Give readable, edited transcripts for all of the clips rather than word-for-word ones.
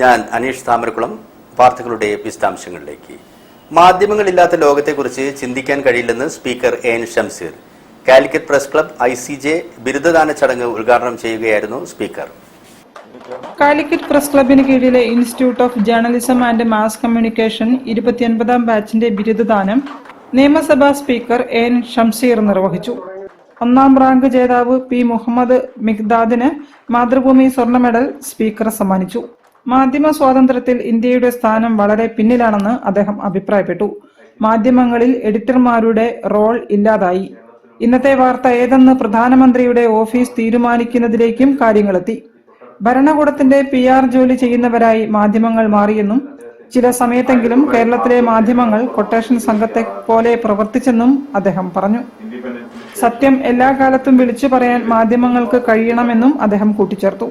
ഞാൻ അനീഷ് താമരക്കുളം. വാർത്തകളുടെ വിശദാംശങ്ങളിലേക്ക്. മാധ്യമങ്ങളില്ലാത്ത ലോകത്തെക്കുറിച്ച് ചിന്തിക്കാൻ കഴിയില്ലെന്ന് speaker N Shamseer. Calicut press club ICJ ബിരുദദാന ചടങ്ങ് ഉദ്ഘാടനം ചെയ്യുകയായിരുന്നു സ്പീക്കർ. കാലിക്കറ്റ് പ്രസ് ക്ലബിന് കീഴിലെ institute of journalism and mass communication 29ാം ബാച്ചിന്റെ ബിരുദദാനം നിയമസഭാ സ്പീക്കർ എൻ ഷംസീർ നിർവഹിച്ചു. 1ാം റാങ്ക് ജേതാവ് P. മുഹമ്മദ് മിഖ്ദാദിന് മാതൃഭൂമി സ്വർണ്ണ മെഡൽ സ്പീക്കർ സമ്മാനിച്ചു. മാധ്യമ സ്വാതന്ത്ര്യത്തിൽ ഇന്ത്യയുടെ സ്ഥാനം വളരെ പിന്നിലാണെന്ന് അദ്ദേഹം അഭിപ്രായപ്പെട്ടു. മാധ്യമങ്ങളിൽ എഡിറ്റർമാരുടെ റോൾ ഇല്ലാതായി. ഇന്നത്തെ വാർത്ത ഏതെന്ന് പ്രധാനമന്ത്രിയുടെ ഓഫീസ് തീരുമാനിക്കുന്നതിലേക്കും കാര്യങ്ങളെത്തി. ഭരണകൂടത്തിന്റെ PR ജോലി ചെയ്യുന്നവരായി മാധ്യമങ്ങൾ മാറിയെന്നും ചില സമയത്തെങ്കിലും കേരളത്തിലെ മാധ്യമങ്ങൾ കൊട്ടേഷൻ സംഘത്തെ പോലെ പ്രവർത്തിച്ചെന്നും അദ്ദേഹം പറഞ്ഞു. സത്യം എല്ലാ കാലത്തും വിളിച്ചു പറയാൻ മാധ്യമങ്ങൾക്ക് കഴിയണമെന്നും അദ്ദേഹം കൂട്ടിച്ചേർത്തു.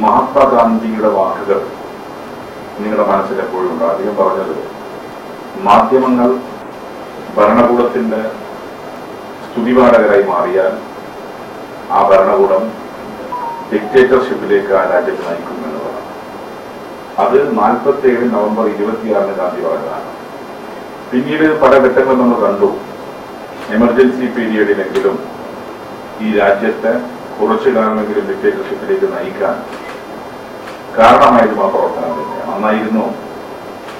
മഹാത്മാഗാന്ധിയുടെ വാക്കുകൾ നിങ്ങളുടെ മനസ്സിൽ എപ്പോഴും ഉണ്ട്. അദ്ദേഹം പറഞ്ഞത് മാധ്യമങ്ങൾ ഭരണകൂടത്തിന്റെ സ്തുതിപാഠകരായി മാറിയാൽ ആ ഭരണകൂടം ഡിക്റ്റേറ്റർഷിപ്പിലേക്ക് ആ രാജ്യത്ത് നയിക്കുമെന്നുള്ളതാണ്. അത് 47 നവംബർ 26 ഗാന്ധി പറഞ്ഞതാണ്. പിന്നീട് പല ഘട്ടങ്ങളും നമ്മൾ കണ്ടു. എമർജൻസി പീരിയഡിലെങ്കിലും ഈ രാജ്യത്തെ കുറച്ചു കാലമെങ്കിലും ഡിക്റ്റേറ്റർഷിപ്പിലേക്ക് നയിക്കാൻ കാരണമായിരുന്നു ആ പ്രവർത്തനം തന്നെയാണ്. അന്നായിരുന്നു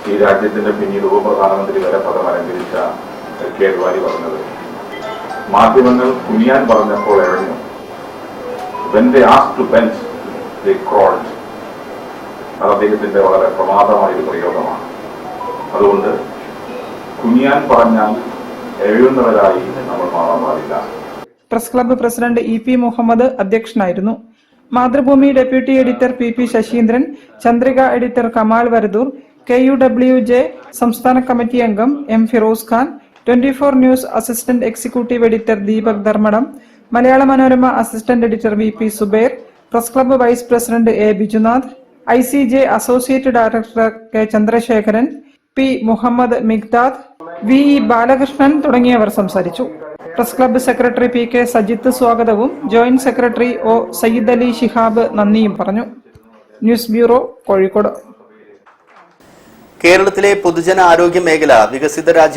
ഈ രാജ്യത്തിന്റെ പിന്നീട് ഉപപ്രധാനമന്ത്രി വരെ പദം അലങ്കരിച്ച കേജ്രിവാൾ പറഞ്ഞത്. മാധ്യമങ്ങൾ കുനിയാൻ പറഞ്ഞപ്പോൾ എഴഞ്ഞു. When they asked to bend, they crawled. അത് അദ്ദേഹത്തിന്റെ വളരെ പ്രമാദമായൊരു പ്രയോഗമാണ്. അതുകൊണ്ട് കുനിയാൻ പറഞ്ഞാൽ എഴുന്നവരായി നമ്മൾ മാറാൻ പാടില്ല. Press club president EP Muhammad അധ്യക്ഷനായിരുന്നു. Mathrubhumi deputy editor PP Sasheendran, Chandrika editor Kamal Varadoor, KUWJ സംസ്ഥാന കമ്മിറ്റി അംഗം M Firoz Khan, 24 news assistant executive editor Deepak Dharmadam, Malayala Manorama assistant editor VP Zubair, press club vice president A Bijunath, ICJ associate director K Chandrasekharan, P. Muhammad Mikhdad, VE Balakrishnan തുടങ്ങിയവർ സംസാരിച്ചു. Press club secretary PK Sajith സ്വാഗതവും joint secretary O Sayyid Ali Shihab നന്ദിയും പറഞ്ഞു. News bureau, Kozhikode. കേരളത്തിലെ പൊതുജന ആരോഗ്യ മേഖല വികസിത രാജ്യ